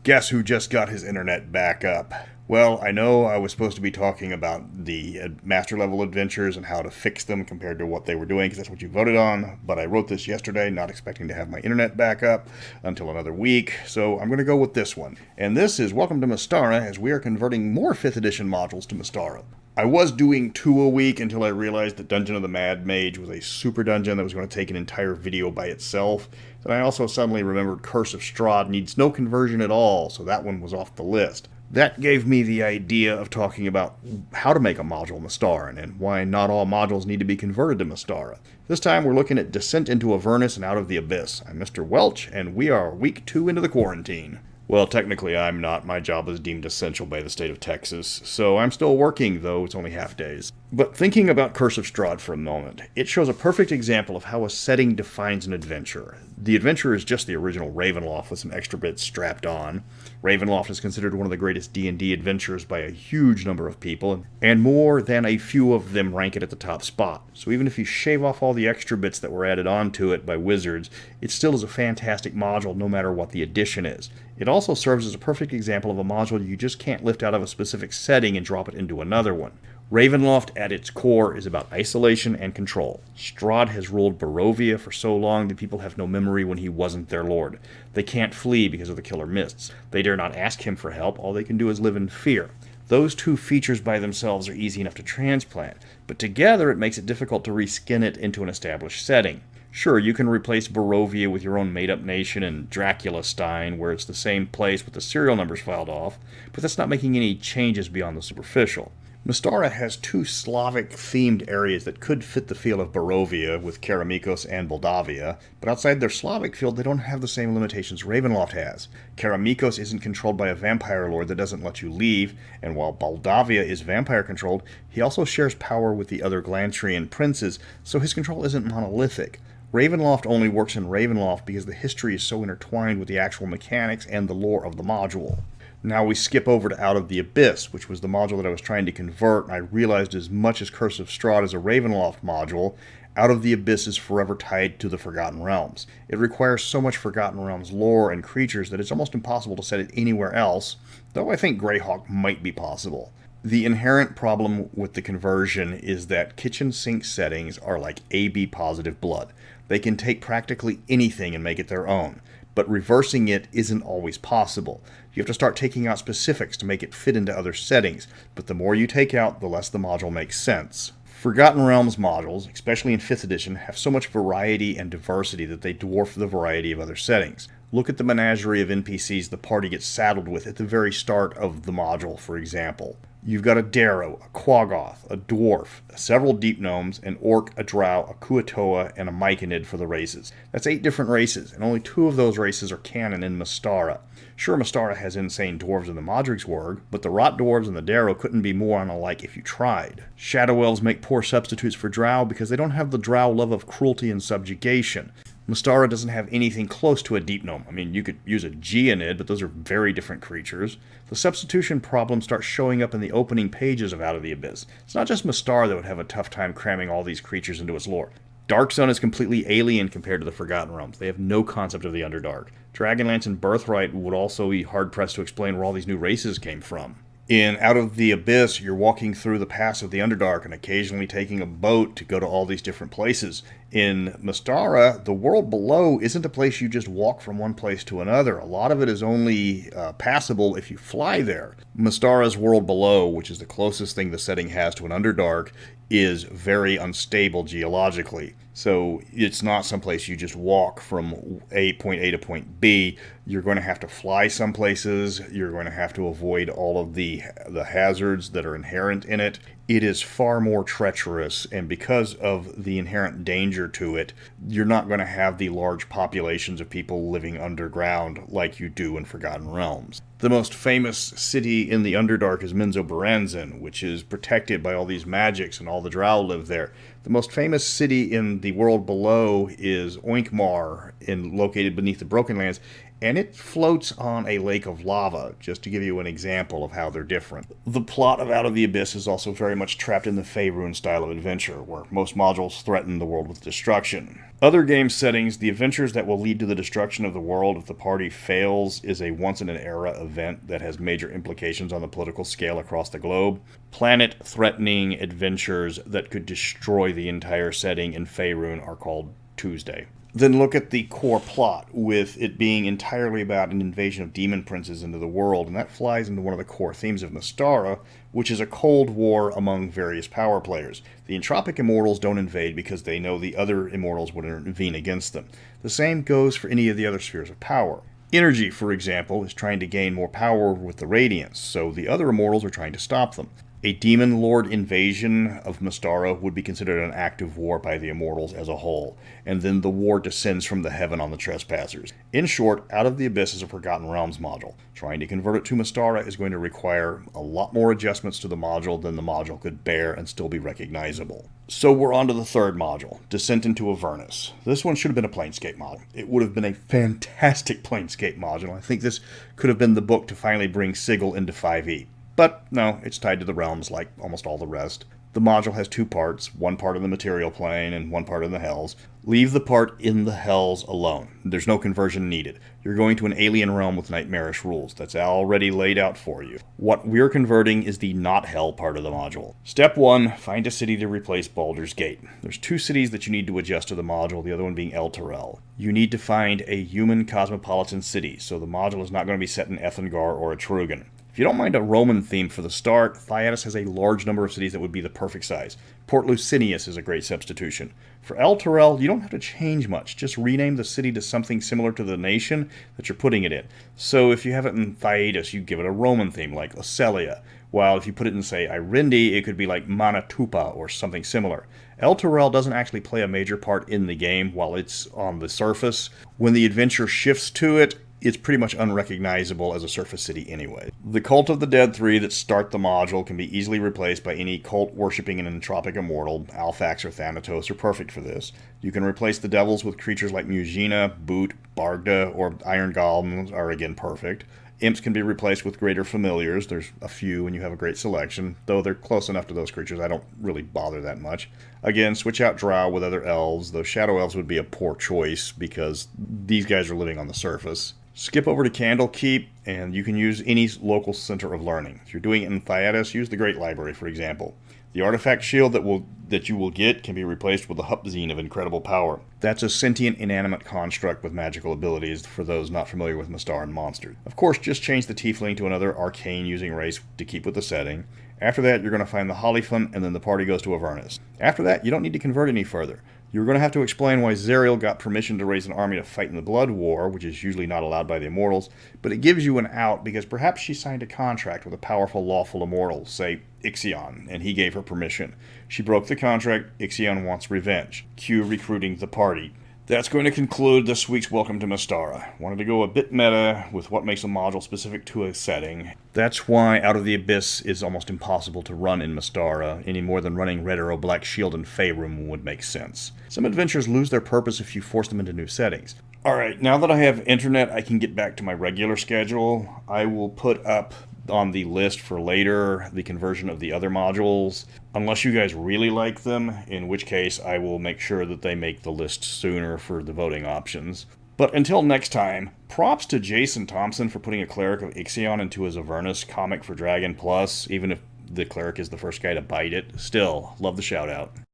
Guess who just got his internet back up? Well, I know I was supposed to be talking about the master level adventures and how to fix them compared to what they were doing, because that's what you voted on, but I wrote this yesterday, not expecting to have my internet back up until another week, so I'm going to go with this one. And this is Welcome to Mystara, as we are converting more 5th edition modules to Mystara. I was doing 2 a week until I realized that Dungeon of the Mad Mage was a super dungeon that was going to take an entire video by itself. And I also suddenly remembered Curse of Strahd needs no conversion at all, so that one was off the list. That gave me the idea of talking about how to make a module Mystaran, and why not all modules need to be converted to Mystara. This time we're looking at Descent into Avernus and Out of the Abyss. I'm Mr. Welch, and we are week 2 into the quarantine. Well, technically I'm not. My job is deemed essential by the state of Texas, so I'm still working, though it's only half days. But thinking about Curse of Strahd for a moment, it shows a perfect example of how a setting defines an adventure. The adventure is just the original Ravenloft with some extra bits strapped on. Ravenloft is considered one of the greatest D&D adventures by a huge number of people, and more than a few of them rank it at the top spot. So even if you shave off all the extra bits that were added onto it by wizards, it still is a fantastic module no matter what the addition is. It also serves as a perfect example of a module you just can't lift out of a specific setting and drop it into another one. Ravenloft at its core is about isolation and control. Strahd has ruled Barovia for so long that people have no memory when he wasn't their lord. They can't flee because of the killer mists. They dare not ask him for help, all they can do is live in fear. Those two features by themselves are easy enough to transplant, but together it makes it difficult to reskin it into an established setting. Sure, you can replace Barovia with your own made-up nation in Draculastein, where it's the same place with the serial numbers filed off, but that's not making any changes beyond the superficial. Mystara has 2 Slavic-themed areas that could fit the feel of Barovia with Karamikos and Moldavia, but outside their Slavic field they don't have the same limitations Ravenloft has. Karamikos isn't controlled by a vampire lord that doesn't let you leave, and while Moldavia is vampire-controlled, he also shares power with the other Glantrian princes, so his control isn't monolithic. Ravenloft only works in Ravenloft because the history is so intertwined with the actual mechanics and the lore of the module. Now we skip over to Out of the Abyss, which was the module that I was trying to convert, and I realized as much as Curse of Strahd is a Ravenloft module, Out of the Abyss is forever tied to the Forgotten Realms. It requires so much Forgotten Realms lore and creatures that it's almost impossible to set it anywhere else, though I think Greyhawk might be possible. The inherent problem with the conversion is that kitchen sink settings are like AB positive blood. They can take practically anything and make it their own, but reversing it isn't always possible. You have to start taking out specifics to make it fit into other settings, but the more you take out, the less the module makes sense. Forgotten Realms modules, especially in 5th edition, have so much variety and diversity that they dwarf the variety of other settings. Look at the menagerie of NPCs the party gets saddled with at the very start of the module, for example. You've got a Darrow, a Quaggoth, a Dwarf, several Deep Gnomes, an Orc, a Drow, a Kuatoa, and a Myconid for the races. That's 8 different races, and only 2 of those races are canon in Mystara. Sure, Mystara has insane dwarves in the Modrigsworg, but the Rot Dwarves and the Darrow couldn't be more unalike if you tried. Shadow Elves make poor substitutes for Drow because they don't have the Drow love of cruelty and subjugation. Mystara doesn't have anything close to a Deep Gnome. I mean, you could use a Geonid, but those are very different creatures. The substitution problem starts showing up in the opening pages of Out of the Abyss. It's not just Mystara that would have a tough time cramming all these creatures into its lore. Darksun is completely alien compared to the Forgotten Realms. They have no concept of the Underdark. Dragonlance and Birthright would also be hard-pressed to explain where all these new races came from. In Out of the Abyss, you're walking through the pass of the Underdark and occasionally taking a boat to go to all these different places. In Mystara, the world below isn't a place you just walk from one place to another. A lot of it is only passable if you fly there. Mystara's world below, which is the closest thing the setting has to an Underdark, is very unstable geologically. So it's not someplace you just walk from point A to point B. You're going to have to fly some places. You're going to have to avoid all of the hazards that are inherent in it. It is far more treacherous, and because of the inherent danger to it, you're not going to have the large populations of people living underground like you do in Forgotten Realms. The most famous city in the Underdark is Menzoberranzan, which is protected by all these magics, and all the Drow live there. The most famous city in the world below is Oinkmar, located beneath the Broken Lands, and it floats on a lake of lava, just to give you an example of how they're different. The plot of Out of the Abyss is also very much trapped in the Faerun style of adventure, where most modules threaten the world with destruction. Other game settings, the adventures that will lead to the destruction of the world if the party fails is a once-in-an-era event that has major implications on the political scale across the globe. Planet-threatening adventures that could destroy the entire setting in Faerun are called Tuesday. Then look at the core plot, with it being entirely about an invasion of demon princes into the world, and that flies into one of the core themes of Mystara, which is a cold war among various power players. The entropic immortals don't invade because they know the other immortals would intervene against them. The same goes for any of the other spheres of power. Energy, for example, is trying to gain more power with the Radiance, so the other immortals are trying to stop them. A demon lord invasion of Mystara would be considered an active war by the immortals as a whole, and then the war descends from the heaven on the trespassers. In short, Out of the Abyss is a Forgotten Realms module. Trying to convert it to Mystara is going to require a lot more adjustments to the module than the module could bear and still be recognizable. So we're on to the third module, Descent into Avernus. This one should have been a Planescape module. It would have been a fantastic Planescape module. I think this could have been the book to finally bring Sigil into 5e. But no, it's tied to the realms like almost all the rest. The module has two parts, one part in the material plane and one part in the hells. Leave the part in the hells alone. There's no conversion needed. You're going to an alien realm with nightmarish rules. That's already laid out for you. What we're converting is the not hell part of the module. Step 1, find a city to replace Baldur's Gate. There's two cities that you need to adjust to the module, the other one being El Terrell. You need to find a human cosmopolitan city, so the module is not going to be set in Ethengar or Etrugan. If you don't mind a Roman theme for the start, Theatis has a large number of cities that would be the perfect size. Port Lusinius is a great substitution. For El Terrell, you don't have to change much. Just rename the city to something similar to the nation that you're putting it in. So if you have it in Theatis, you give it a Roman theme like Ocelia. While if you put it in, say, Irindi, it could be like Manatupa or something similar. El Terrell doesn't actually play a major part in the game while it's on the surface. When the adventure shifts to it, it's pretty much unrecognizable as a surface city anyway. The Cult of the Dead 3 that start the module can be easily replaced by any cult-worshipping an entropic immortal. Alphax or Thanatos are perfect for this. You can replace the devils with creatures like Mugina, Boot, Bargda, or Iron Golems are again perfect. Imps can be replaced with greater familiars. There's a few and you have a great selection, though they're close enough to those creatures I don't really bother that much. Again, switch out Drow with other elves, though Shadow Elves would be a poor choice because these guys are living on the surface. Skip over to Candlekeep, and you can use any local center of learning. If you're doing it in Theatis, use the Great Library, for example. The artifact shield that you will get can be replaced with a Hupzine of incredible power. That's a sentient, inanimate construct with magical abilities for those not familiar with Mystaran monsters. Of course, just change the Tiefling to another arcane-using race to keep with the setting. After that, you're going to find the Hollyphant, and then the party goes to Avernus. After that, you don't need to convert any further. You're going to have to explain why Zariel got permission to raise an army to fight in the Blood War, which is usually not allowed by the Immortals, but it gives you an out because perhaps she signed a contract with a powerful lawful immortal, say Ixion, and he gave her permission. She broke the contract, Ixion wants revenge. Cue recruiting the party. That's going to conclude this week's Welcome to Mystara. Wanted to go a bit meta with what makes a module specific to a setting. That's why Out of the Abyss is almost impossible to run in Mystara, any more than running Red Arrow, Black Shield, and Faerun would make sense. Some adventures lose their purpose if you force them into new settings. Alright, now that I have internet, I can get back to my regular schedule. I will put up on the list for later the conversion of the other modules, unless you guys really like them, in which case I will make sure that they make the list sooner for the voting options. But until next time, props to Jason Thompson for putting a Cleric of Ixion into his Avernus comic for Dragon Plus, even if the Cleric is the first guy to bite it. Still, love the shout out.